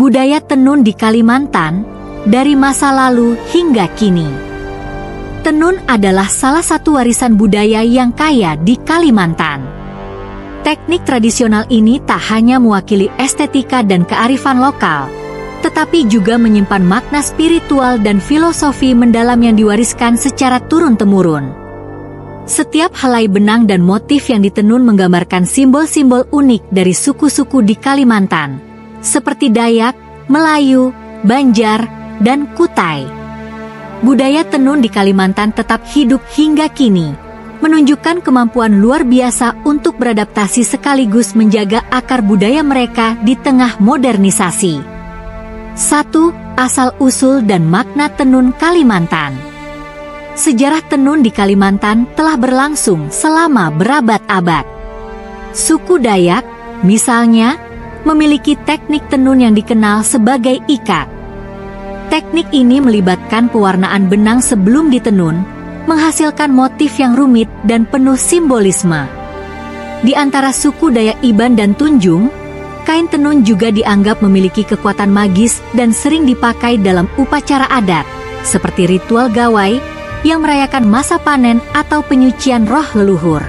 Budaya tenun di Kalimantan, dari masa lalu hingga kini. Tenun adalah salah satu warisan budaya yang kaya di Kalimantan. Teknik tradisional ini tak hanya mewakili estetika dan kearifan lokal, tetapi juga menyimpan makna spiritual dan filosofi mendalam yang diwariskan secara turun-temurun. Setiap helai benang dan motif yang ditenun menggambarkan simbol-simbol unik dari suku-suku di Kalimantan, seperti Dayak, Melayu, Banjar, dan Kutai. Budaya tenun di Kalimantan tetap hidup hingga kini, menunjukkan kemampuan luar biasa untuk beradaptasi sekaligus menjaga akar budaya mereka di tengah modernisasi. 1. Asal-usul dan makna tenun Kalimantan. Sejarah tenun di Kalimantan telah berlangsung selama berabad-abad. Suku Dayak, misalnya, memiliki teknik tenun yang dikenal sebagai ikat. Teknik ini melibatkan pewarnaan benang sebelum ditenun, menghasilkan motif yang rumit dan penuh simbolisme. Di antara suku Dayak Iban dan Tunjung, kain tenun juga dianggap memiliki kekuatan magis dan sering dipakai dalam upacara adat, seperti ritual gawai yang merayakan masa panen atau penyucian roh leluhur.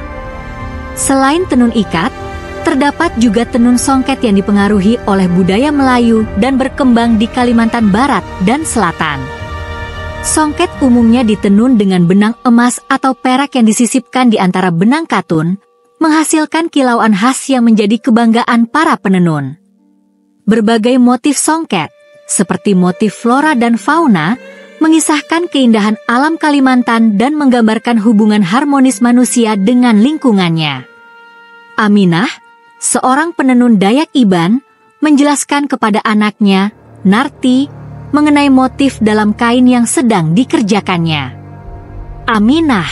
Selain tenun ikat, terdapat juga tenun songket yang dipengaruhi oleh budaya Melayu dan berkembang di Kalimantan Barat dan Selatan. Songket umumnya ditenun dengan benang emas atau perak yang disisipkan di antara benang katun, menghasilkan kilauan khas yang menjadi kebanggaan para penenun. Berbagai motif songket, seperti motif flora dan fauna, mengisahkan keindahan alam Kalimantan dan menggambarkan hubungan harmonis manusia dengan lingkungannya. Aminah, seorang penenun Dayak Iban, menjelaskan kepada anaknya, Narti, mengenai motif dalam kain yang sedang dikerjakannya. Aminah,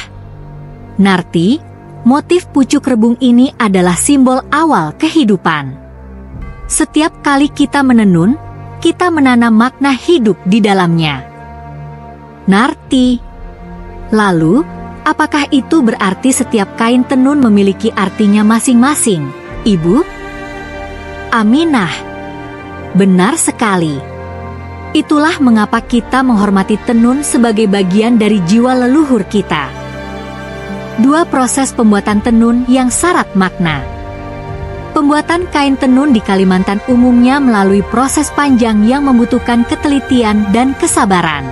Narti, motif pucuk rebung ini adalah simbol awal kehidupan. Setiap kali kita menenun, kita menanam makna hidup di dalamnya. Narti, lalu, apakah itu berarti setiap kain tenun memiliki artinya masing-masing, Ibu? Aminah, benar sekali. Itulah mengapa kita menghormati tenun sebagai bagian dari jiwa leluhur kita. 2. Proses pembuatan tenun yang syarat makna. Pembuatan kain tenun di Kalimantan umumnya melalui proses panjang yang membutuhkan ketelitian dan kesabaran.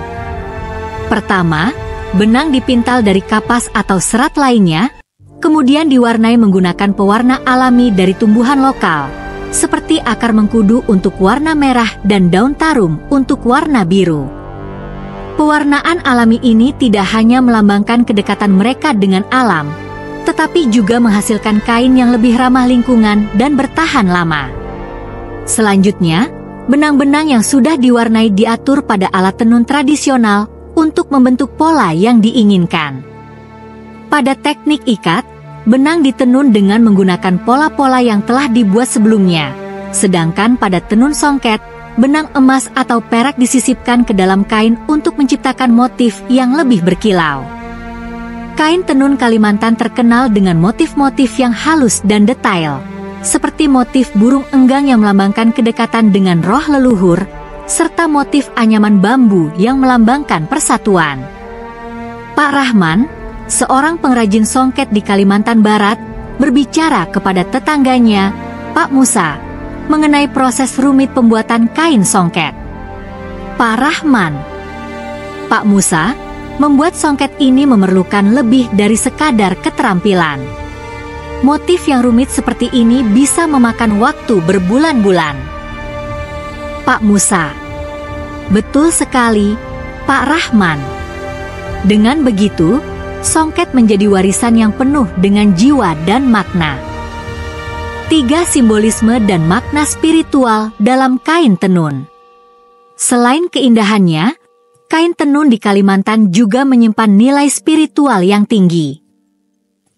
Pertama, benang dipintal dari kapas atau serat lainnya, kemudian diwarnai menggunakan pewarna alami dari tumbuhan lokal, seperti akar mengkudu untuk warna merah dan daun tarum untuk warna biru. Pewarnaan alami ini tidak hanya melambangkan kedekatan mereka dengan alam, tetapi juga menghasilkan kain yang lebih ramah lingkungan dan bertahan lama. Selanjutnya, benang-benang yang sudah diwarnai diatur pada alat tenun tradisional untuk membentuk pola yang diinginkan. Pada teknik ikat, benang ditenun dengan menggunakan pola-pola yang telah dibuat sebelumnya, sedangkan pada tenun songket, benang emas atau perak disisipkan ke dalam kain untuk menciptakan motif yang lebih berkilau. Kain tenun Kalimantan terkenal dengan motif-motif yang halus dan detail, seperti motif burung enggang yang melambangkan kedekatan dengan roh leluhur, serta motif anyaman bambu yang melambangkan persatuan. Pak Rahman, seorang pengrajin songket di Kalimantan Barat, berbicara kepada tetangganya, Pak Musa, mengenai proses rumit pembuatan kain songket. Pak Rahman, Pak Musa, membuat songket ini memerlukan lebih dari sekadar keterampilan. Motif yang rumit seperti ini bisa memakan waktu berbulan-bulan. Pak Musa, betul sekali, Pak Rahman. Dengan begitu, songket menjadi warisan yang penuh dengan jiwa dan makna. 3. Simbolisme dan makna spiritual dalam kain tenun. Selain keindahannya, kain tenun di Kalimantan juga menyimpan nilai spiritual yang tinggi.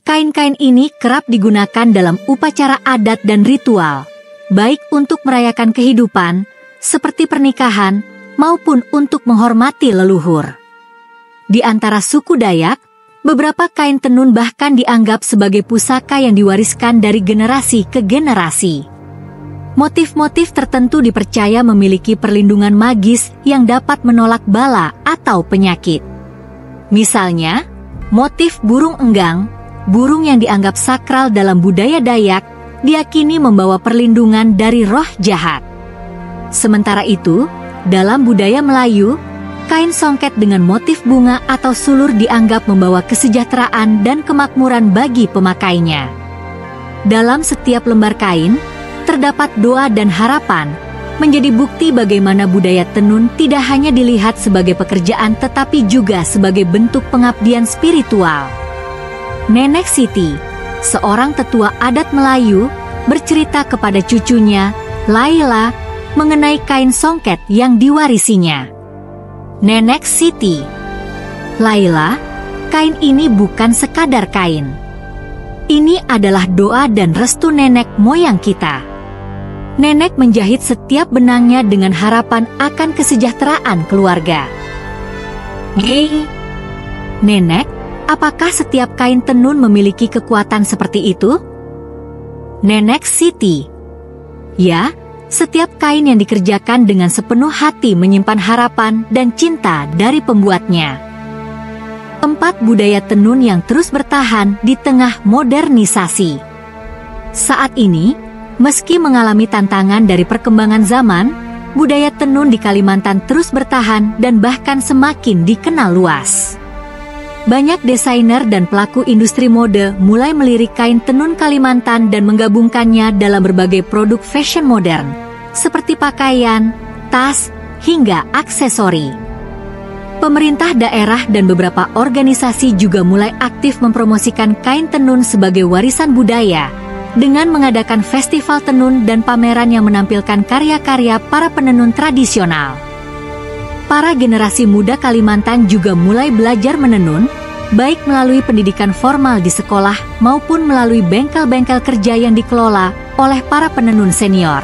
Kain-kain ini kerap digunakan dalam upacara adat dan ritual, baik untuk merayakan kehidupan, seperti pernikahan, maupun untuk menghormati leluhur. Di antara suku Dayak, beberapa kain tenun bahkan dianggap sebagai pusaka yang diwariskan dari generasi ke generasi. Motif-motif tertentu dipercaya memiliki perlindungan magis yang dapat menolak bala atau penyakit. Misalnya, motif burung enggang, burung yang dianggap sakral dalam budaya Dayak, diyakini membawa perlindungan dari roh jahat. Sementara itu, dalam budaya Melayu, kain songket dengan motif bunga atau sulur dianggap membawa kesejahteraan dan kemakmuran bagi pemakainya. Dalam setiap lembar kain, terdapat doa dan harapan, menjadi bukti bagaimana budaya tenun tidak hanya dilihat sebagai pekerjaan tetapi juga sebagai bentuk pengabdian spiritual. Nenek Siti, seorang tetua adat Melayu, bercerita kepada cucunya, Laila, mengenai kain songket yang diwarisinya. Nenek Siti, Laila, kain ini bukan sekadar kain. Ini adalah doa dan restu nenek moyang kita. Nenek menjahit setiap benangnya dengan harapan akan kesejahteraan keluarga. Nenek, apakah setiap kain tenun memiliki kekuatan seperti itu? Nenek Siti, ya, setiap kain yang dikerjakan dengan sepenuh hati menyimpan harapan dan cinta dari pembuatnya. 4 budaya tenun yang terus bertahan di tengah modernisasi. Saat ini, meski mengalami tantangan dari perkembangan zaman, budaya tenun di Kalimantan terus bertahan dan bahkan semakin dikenal luas. Banyak desainer dan pelaku industri mode mulai melirik kain tenun Kalimantan dan menggabungkannya dalam berbagai produk fashion modern, seperti pakaian, tas, hingga aksesori. Pemerintah daerah dan beberapa organisasi juga mulai aktif mempromosikan kain tenun sebagai warisan budaya, dengan mengadakan festival tenun dan pameran yang menampilkan karya-karya para penenun tradisional. Para generasi muda Kalimantan juga mulai belajar menenun, baik melalui pendidikan formal di sekolah maupun melalui bengkel-bengkel kerja yang dikelola oleh para penenun senior.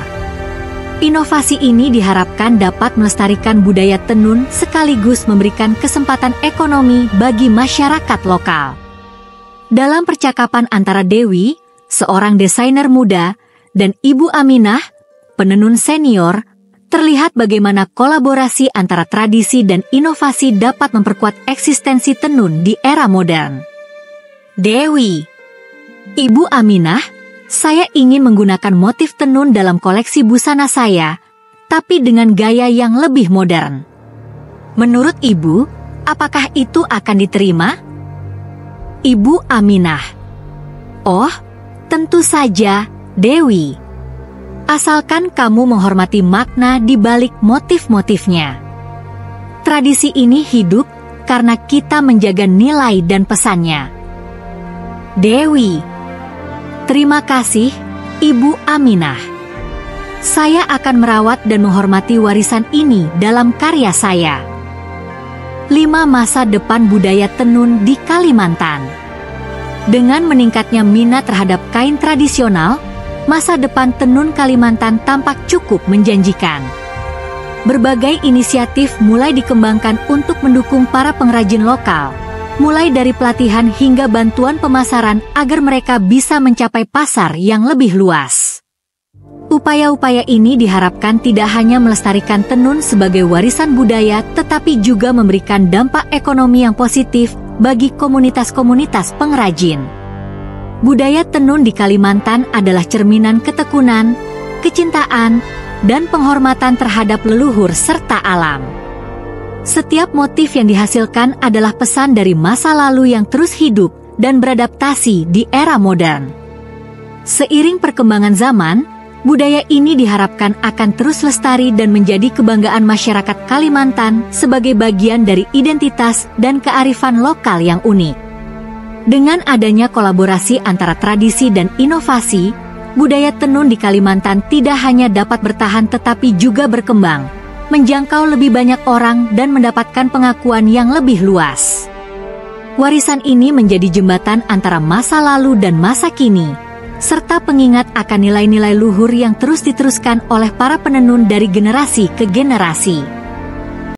Inovasi ini diharapkan dapat melestarikan budaya tenun sekaligus memberikan kesempatan ekonomi bagi masyarakat lokal. Dalam percakapan antara Dewi, seorang desainer muda, dan Ibu Aminah, penenun senior, terlihat bagaimana kolaborasi antara tradisi dan inovasi dapat memperkuat eksistensi tenun di era modern. Dewi, Ibu Aminah, saya ingin menggunakan motif tenun dalam koleksi busana saya, tapi dengan gaya yang lebih modern. Menurut Ibu, apakah itu akan diterima? Ibu Aminah, oh, tentu saja, Dewi. Asalkan kamu menghormati makna di balik motif-motifnya. Tradisi ini hidup karena kita menjaga nilai dan pesannya. Dewi, terima kasih, Ibu Aminah. Saya akan merawat dan menghormati warisan ini dalam karya saya. 5 masa depan budaya tenun di Kalimantan. Dengan meningkatnya minat terhadap kain tradisional, masa depan tenun Kalimantan tampak cukup menjanjikan. Berbagai inisiatif mulai dikembangkan untuk mendukung para pengrajin lokal, mulai dari pelatihan hingga bantuan pemasaran agar mereka bisa mencapai pasar yang lebih luas. Upaya-upaya ini diharapkan tidak hanya melestarikan tenun sebagai warisan budaya, tetapi juga memberikan dampak ekonomi yang positif bagi komunitas-komunitas pengrajin. Budaya tenun di Kalimantan adalah cerminan ketekunan, kecintaan, dan penghormatan terhadap leluhur serta alam. Setiap motif yang dihasilkan adalah pesan dari masa lalu yang terus hidup dan beradaptasi di era modern. Seiring perkembangan zaman, budaya ini diharapkan akan terus lestari dan menjadi kebanggaan masyarakat Kalimantan sebagai bagian dari identitas dan kearifan lokal yang unik. Dengan adanya kolaborasi antara tradisi dan inovasi, budaya tenun di Kalimantan tidak hanya dapat bertahan tetapi juga berkembang, menjangkau lebih banyak orang dan mendapatkan pengakuan yang lebih luas. Warisan ini menjadi jembatan antara masa lalu dan masa kini, serta pengingat akan nilai-nilai luhur yang terus diteruskan oleh para penenun dari generasi ke generasi.